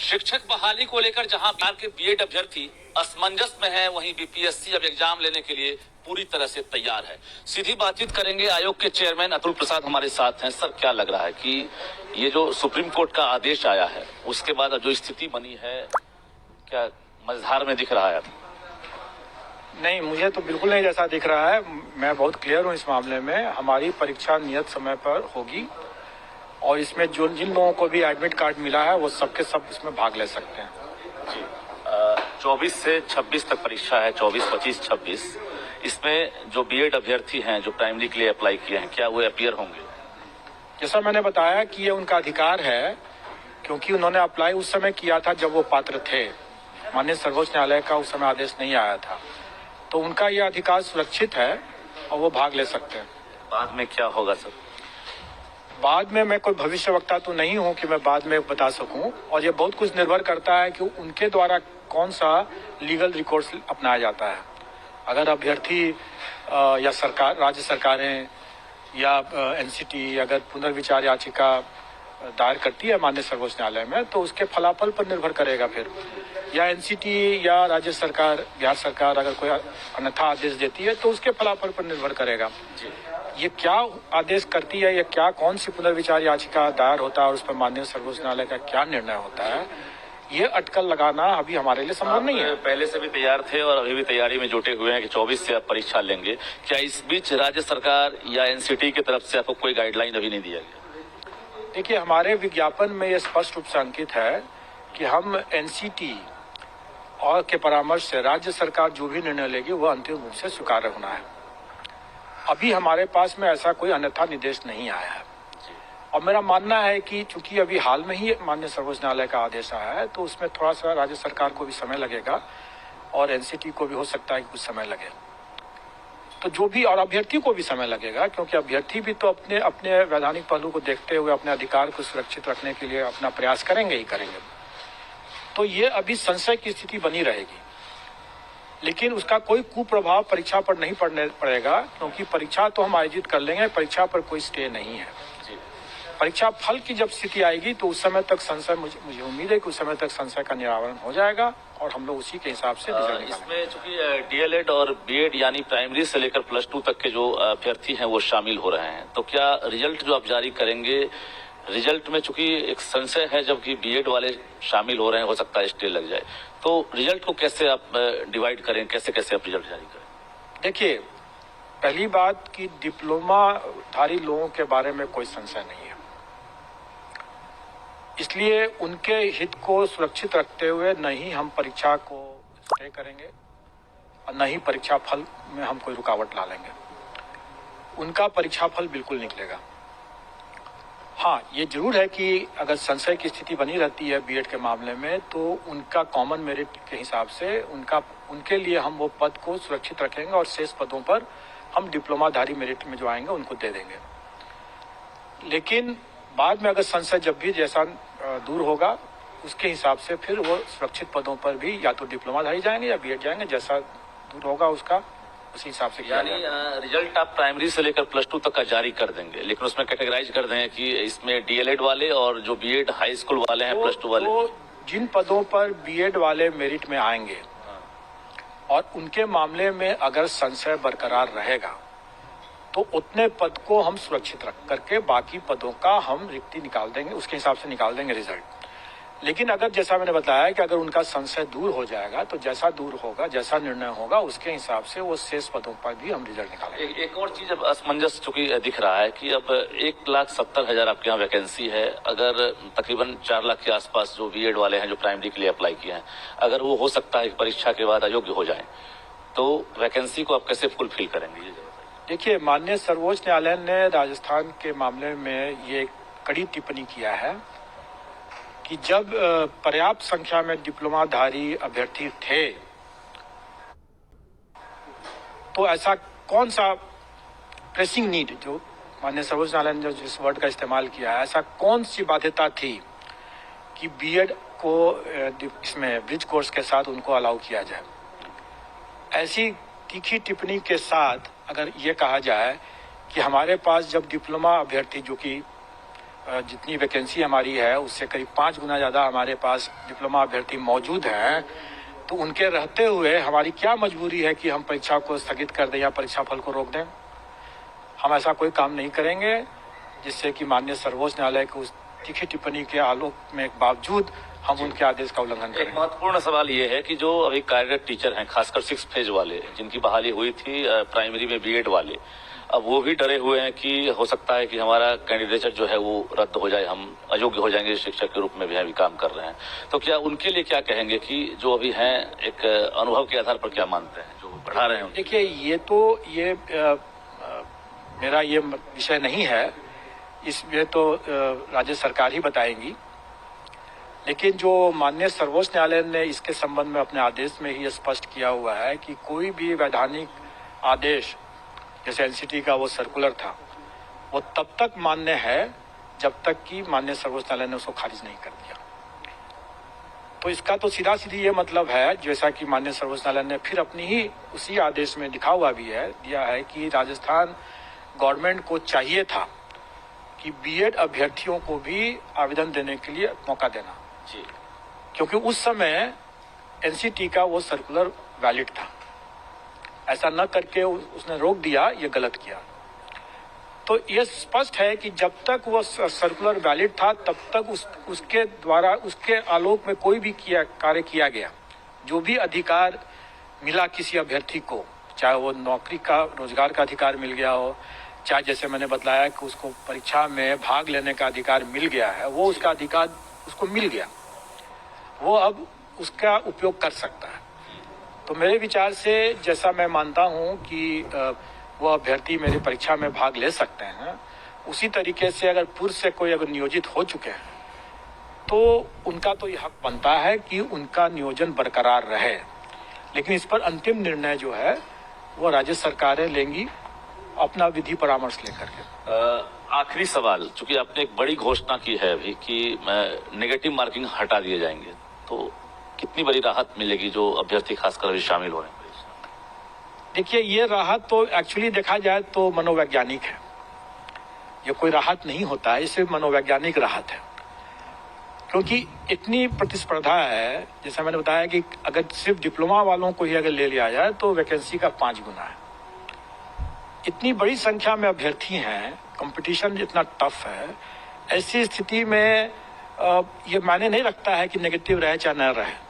शिक्षक बहाली को लेकर जहां बिहार के बीएड अभ्यर्थी असमंजस में है, वहीं बीपीएससी अब एग्जाम लेने के लिए पूरी तरह से तैयार है। सीधी बातचीत करेंगे, आयोग के चेयरमैन अतुल प्रसाद हमारे साथ हैं। सर, क्या लग रहा है कि ये जो सुप्रीम कोर्ट का आदेश आया है उसके बाद अब जो स्थिति बनी है, क्या मझधार में दिख रहा है? नहीं, मुझे तो बिल्कुल नहीं जैसा दिख रहा है। मैं बहुत क्लियर हूँ इस मामले में। हमारी परीक्षा नियत समय पर होगी और इसमें जो जिन लोगों को भी एडमिट कार्ड मिला है वो सबके सब इसमें भाग ले सकते हैं। जी, 24 से 26 तक परीक्षा है, 24, 25, 26। इसमें जो बीएड अभ्यर्थी हैं जो प्राइमरी के लिए अप्लाई किए हैं, क्या वो अपीयर होंगे? जैसा मैंने बताया कि ये उनका अधिकार है, क्योंकि उन्होंने अप्लाई उस समय किया था जब वो पात्र थे। माननीय सर्वोच्च न्यायालय का उस समय आदेश नहीं आया था, तो उनका ये अधिकार सुरक्षित है और वो भाग ले सकते हैं। बाद में क्या होगा सर? बाद में मैं कोई भविष्यवक्ता तो नहीं हूं कि मैं बाद में बता सकूं, और ये बहुत कुछ निर्भर करता है कि उनके द्वारा कौन सा लीगल रिकोर्स अपनाया जाता है। अगर अभ्यर्थी या सरकार, राज्य सरकारें या एनसीटी अगर पुनर्विचार याचिका दायर करती है माननीय सर्वोच्च न्यायालय में, तो उसके फलाफल पर निर्भर करेगा। फिर या एनसीटी या राज्य सरकार, बिहार सरकार अगर कोई अन्यथा आदेश देती है तो उसके फलाफल पर निर्भर करेगा। ये क्या आदेश करती है, या क्या कौन सी पुनर्विचार याचिका दायर होता है और उस पर माननीय सर्वोच्च न्यायालय का क्या निर्णय होता है, ये अटकल लगाना अभी हमारे लिए संभव नहीं है। पहले से भी तैयार थे और अभी भी तैयारी में जुटे हुए हैं कि 24 से आप परीक्षा लेंगे। क्या इस बीच राज्य सरकार या एनसीटी की तरफ से आपको कोई गाइडलाइन अभी नहीं दिया गया? देखिए, हमारे विज्ञापन में यह स्पष्ट रूप से अंकित है कि हम एनसीटी और के परामर्श से राज्य सरकार जो भी निर्णय लेगी वह अंतिम रूप से स्वीकार्य होना है। अभी हमारे पास में ऐसा कोई अन्यथा निर्देश नहीं आया है, और मेरा मानना है कि चूंकि अभी हाल में ही माननीय सर्वोच्च न्यायालय का आदेश आया है, तो उसमें थोड़ा सा राज्य सरकार को भी समय लगेगा और एनसीटी को भी हो सकता है कि कुछ समय लगे, तो जो भी, और अभ्यर्थी को भी समय लगेगा, क्योंकि अभ्यर्थी भी तो अपने अपने वैधानिक पहलू को देखते हुए अपने अधिकार को सुरक्षित रखने के लिए अपना प्रयास करेंगे ही करेंगे। तो ये अभी संशय की स्थिति बनी रहेगी, लेकिन उसका कोई कुप्रभाव परीक्षा पर नहीं पड़ेगा, क्योंकि परीक्षा तो हम आयोजित कर लेंगे। परीक्षा पर कोई स्टे नहीं है। परीक्षा फल की जब स्थिति आएगी तो उस समय तक संशय, मुझे उम्मीद है कि उस समय तक संशय का निराकरण हो जाएगा और हम लोग उसी के हिसाब से रिजल्ट निकालेंगे। इसमें चूंकि डीएलएड और बीएड यानी प्राइमरी से लेकर +2 तक के जो अभ्यर्थी हैं वो शामिल हो रहे हैं, तो क्या रिजल्ट जो आप जारी करेंगे, रिजल्ट में चूंकि एक संशय है, जबकि बीएड वाले शामिल हो रहे हैं, हो सकता है स्टे लग जाए, तो रिजल्ट को कैसे आप डिवाइड करें, कैसे कैसे आप रिजल्ट जारी करें? देखिए, पहली बात कि डिप्लोमाधारी लोगों के बारे में कोई संशय नहीं है, इसलिए उनके हित को सुरक्षित रखते हुए न ही हम परीक्षा को स्टे करेंगे और न ही परीक्षा फल में हम कोई रुकावट ला लेंगे। उनका परीक्षा फल बिल्कुल निकलेगा। हाँ, ये जरूर है कि अगर संशय की स्थिति बनी रहती है बीएड के मामले में, तो उनका कॉमन मेरिट के हिसाब से उनके लिए हम वो पद को सुरक्षित रखेंगे और शेष पदों पर हम डिप्लोमाधारी मेरिट में जो आएंगे उनको दे देंगे। लेकिन बाद में अगर संशय जब भी जैसा दूर होगा, उसके हिसाब से फिर वो सुरक्षित पदों पर भी या तो डिप्लोमाधारी जाएंगे या बीएड जाएंगे, जैसा दूर होगा उसका उसी हिसाब से। यानी रिजल्ट आप प्राइमरी से लेकर +2 तक का जारी कर देंगे, लेकिन उसमें कैटेगराइज कर देंगे कि इसमें डीएलएड वाले और जो बीएड हाई स्कूल वाले हैं, +2 वाले, तो जिन पदों पर बीएड वाले मेरिट में आएंगे और उनके मामले में अगर संशय बरकरार रहेगा, तो उतने पद को हम सुरक्षित रख करके बाकी पदों का हम रिक्ति निकाल देंगे, उसके हिसाब से निकाल देंगे रिजल्ट। लेकिन अगर, जैसा मैंने बताया कि अगर उनका संशय दूर हो जाएगा, तो जैसा दूर होगा, जैसा निर्णय होगा, उसके हिसाब से वो शेष पदों पर भी हम रिजल्ट निकालेंगे। एक और चीज अब असमंजस चूंकि दिख रहा है कि अब 1,70,000 आपके यहाँ वैकेंसी है, अगर तकरीबन 4 लाख के आसपास जो बीएड वाले हैं जो प्राइमरी के लिए अप्लाई किए हैं, अगर वो हो सकता है कि परीक्षा के बाद अयोग्य हो जाए, तो वैकेंसी को आप कैसे फुलफिल करेंगे? देखिए, माननीय सर्वोच्च न्यायालय ने राजस्थान के मामले में ये कड़ी टिप्पणी किया है कि जब पर्याप्त संख्या में डिप्लोमाधारी अभ्यर्थी थे, तो ऐसा कौन सा प्रेसिंग नीड, जो माननीय सर्वोच्च न्यायालय ने जिस वर्ड का इस्तेमाल किया है, ऐसा कौन सी बाध्यता थी कि बीएड को इसमें ब्रिज कोर्स के साथ उनको अलाउ किया जाए। ऐसी तीखी टिप्पणी के साथ अगर ये कहा जाए कि हमारे पास जब डिप्लोमा अभ्यर्थी जो कि जितनी वैकेंसी हमारी है उससे करीब 5 गुना ज़्यादा हमारे पास डिप्लोमा अभ्यर्थी मौजूद हैं, तो उनके रहते हुए हमारी क्या मजबूरी है कि हम परीक्षा को स्थगित कर दें या परीक्षा फल को रोक दें। हम ऐसा कोई काम नहीं करेंगे जिससे कि माननीय सर्वोच्च न्यायालय की उस तीखी टिप्पणी के आलोक में बावजूद हम उनके आदेश का उल्लंघन एक करें। महत्वपूर्ण सवाल ये है कि जो अभी कार्यरत टीचर हैं, खासकर 6 फेज वाले जिनकी बहाली हुई थी प्राइमरी में बीएड वाले, अब वो भी डरे हुए हैं कि हो सकता है कि हमारा कैंडिडेचर जो है वो रद्द हो जाए, हम अयोग्य हो जाएंगे, शिक्षक के रूप में भी अभी काम कर रहे हैं। तो क्या उनके लिए क्या कहेंगे कि जो अभी हैं एक अनुभव के आधार पर क्या मानते हैं जो पढ़ा रहे हैं? देखिए, ये मेरा ये विषय नहीं है, इसमें तो राज्य सरकार ही बताएंगी। लेकिन जो माननीय सर्वोच्च न्यायालय ने इसके संबंध में अपने आदेश में ही स्पष्ट किया हुआ है कि कोई भी वैधानिक आदेश, जैसे एनसीटी का वो सर्कुलर था, वो तब तक मान्य है जब तक कि माननीय सर्वोच्च न्यायालय ने उसको खारिज नहीं कर दिया। तो इसका तो सीधा सीधी ये मतलब है, जैसा कि माननीय सर्वोच्च न्यायालय ने फिर अपनी ही उसी आदेश में लिखा हुआ भी है, दिया है कि राजस्थान गवर्नमेंट को चाहिए था कि बीएड अभ्यर्थियों को भी आवेदन देने के लिए मौका देना जी, क्योंकि उस समय एनसीटी का वो सर्कुलर वैलिड था। ऐसा न करके उसने रोक दिया, ये गलत किया। तो ये स्पष्ट है कि जब तक वो सर्कुलर वैलिड था तब तक उसके द्वारा, उसके आलोक में कोई भी कार्य किया गया, जो भी अधिकार मिला किसी अभ्यर्थी को, चाहे वो नौकरी का, रोजगार का अधिकार मिल गया हो, चाहे जैसे मैंने बताया कि उसको परीक्षा में भाग लेने का अधिकार मिल गया है, वो उसका अधिकार उसको मिल गया, वो अब उसका उपयोग कर सकता है। तो मेरे विचार से, जैसा मैं मानता हूं कि वो अभ्यर्थी मेरी परीक्षा में भाग ले सकते हैं, उसी तरीके से अगर पूर्व से कोई अगर नियोजित हो चुके हैं तो उनका तो ये हक बनता है कि उनका नियोजन बरकरार रहे। लेकिन इस पर अंतिम निर्णय जो है वो राज्य सरकारें लेंगी अपना विधि परामर्श लेकर के। आखिरी सवाल, चूंकि आपने एक बड़ी घोषणा की है अभी कि नेगेटिव मार्किंग हटा दिए जाएंगे, तो कितनी बड़ी राहत मिलेगी जो अभ्यर्थी खासकर अभी शामिल हो रहे हैं? देखिए, ये राहत तो एक्चुअली देखा जाए तो मनोवैज्ञानिक है, ये कोई राहत नहीं होता है, इसे मनोवैज्ञानिक राहत है। क्योंकि इतनी प्रतिस्पर्धा है, जैसा मैंने बताया कि अगर सिर्फ डिप्लोमा वालों को ही अगर ले लिया जाए तो वैकेंसी का 5 गुना है। इतनी बड़ी संख्या में अभ्यर्थी हैं, कंपटीशन इतना टफ है, ऐसी स्थिति में ये मायने नहीं रखता है कि नेगेटिव रहे चाहे न रहे।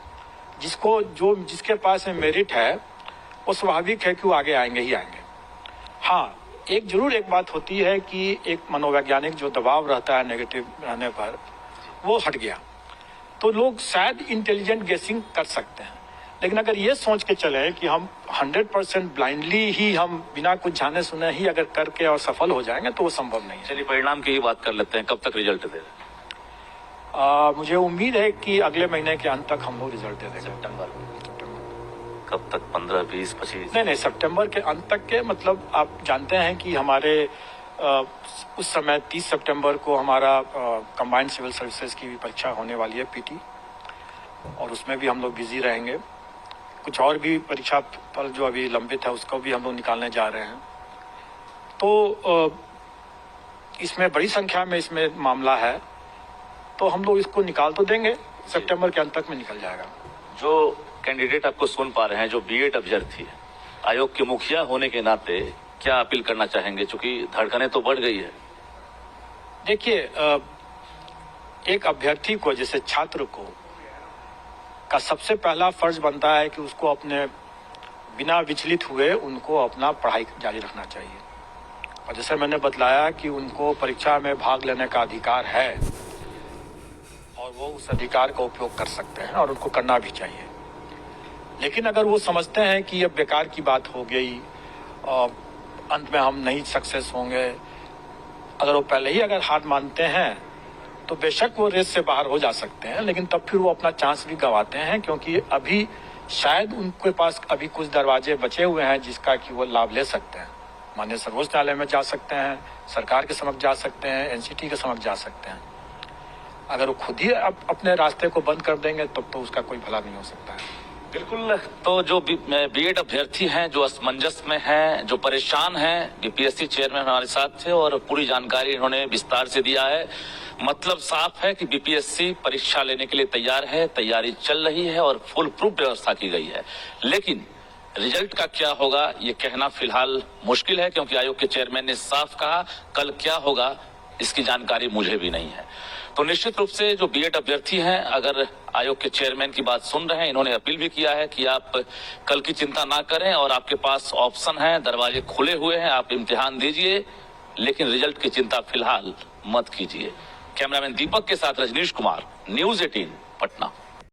जिसके पास में मेरिट है वो स्वाभाविक है कि वो आगे आएंगे ही आएंगे। हाँ, एक बात होती है कि एक मनोवैज्ञानिक जो दबाव रहता है नेगेटिव रहने पर, वो हट गया, तो लोग शायद इंटेलिजेंट गेसिंग कर सकते हैं। लेकिन अगर ये सोच के चले कि हम 100% ब्लाइंडली ही, हम बिना कुछ जाने सुने ही अगर करके और सफल हो जाएंगे, तो वो संभव नहीं है। चलिए परिणाम की ही बात कर लेते हैं, कब तक रिजल्ट दे? मुझे उम्मीद है कि अगले महीने के अंत तक हम लोग रिजल्ट दे देंगे। सितंबर? कब तक? 15, 20, 25? नहीं, सितंबर के अंत तक के, मतलब आप जानते हैं कि हमारे उस समय 30 सितंबर को हमारा कंबाइंड सिविल सर्विसेज की भी परीक्षा होने वाली है, पीटी, और उसमें भी हम लोग बिजी रहेंगे। कुछ और भी परीक्षा पर जो अभी लंबित है उसको भी हम लोग निकालने जा रहे हैं। तो इसमें बड़ी संख्या में इसमें मामला है, तो हम लोग इसको निकाल तो देंगे, सितंबर के अंत तक में निकल जाएगा। जो कैंडिडेट आपको सुन पा रहे हैं, जो बीएड अभ्यर्थी है, आयोग के मुखिया होने के नाते क्या अपील करना चाहेंगे, चूंकि धड़कनें तो बढ़ गई है? देखिए, एक अभ्यर्थी को, जैसे छात्र को, का सबसे पहला फर्ज बनता है कि उसको अपने बिना विचलित हुए उनको अपना पढ़ाई जारी रखना चाहिए। और जैसे मैंने बतलाया कि उनको परीक्षा में भाग लेने का अधिकार है और वो उस अधिकार का उपयोग कर सकते हैं और उनको करना भी चाहिए। लेकिन अगर वो समझते हैं कि अब बेकार की बात हो गई और अंत में हम नहीं सक्सेस होंगे, अगर वो पहले ही अगर हार मानते हैं तो बेशक वो रेस से बाहर हो जा सकते हैं, लेकिन तब फिर वो अपना चांस भी गंवाते हैं, क्योंकि अभी शायद उनके पास अभी कुछ दरवाजे बचे हुए हैं जिसका कि वो लाभ ले सकते हैं। माननीय सर्वोच्च न्यायालय में जा सकते हैं, सरकार के समक्ष जा सकते हैं, एनसीटी के समक्ष जा सकते हैं। अगर वो खुद ही अपने रास्ते को बंद कर देंगे तब तो उसका कोई भला नहीं हो सकता है। बिल्कुल। तो जो बीएड अभ्यर्थी हैं, जो असमंजस में हैं, जो परेशान हैं, बीपीएससी चेयरमैन हमारे साथ थे और पूरी जानकारी इन्होंने विस्तार से दिया है। मतलब साफ है कि बीपीएससी परीक्षा लेने के लिए तैयार है, तैयारी चल रही है और फुल प्रूफ व्यवस्था की गई है। लेकिन रिजल्ट का क्या होगा ये कहना फिलहाल मुश्किल है, क्योंकि आयोग के चेयरमैन ने साफ कहा कल क्या होगा इसकी जानकारी मुझे भी नहीं है। तो निश्चित रूप से जो बीएड अभ्यर्थी हैं, अगर आयोग के चेयरमैन की बात सुन रहे हैं, इन्होंने अपील भी किया है कि आप कल की चिंता ना करें और आपके पास ऑप्शन है, दरवाजे खुले हुए हैं, आप इम्तिहान दीजिए, लेकिन रिजल्ट की चिंता फिलहाल मत कीजिए। कैमरामैन दीपक के साथ रजनीश कुमार, न्यूज 18 पटना।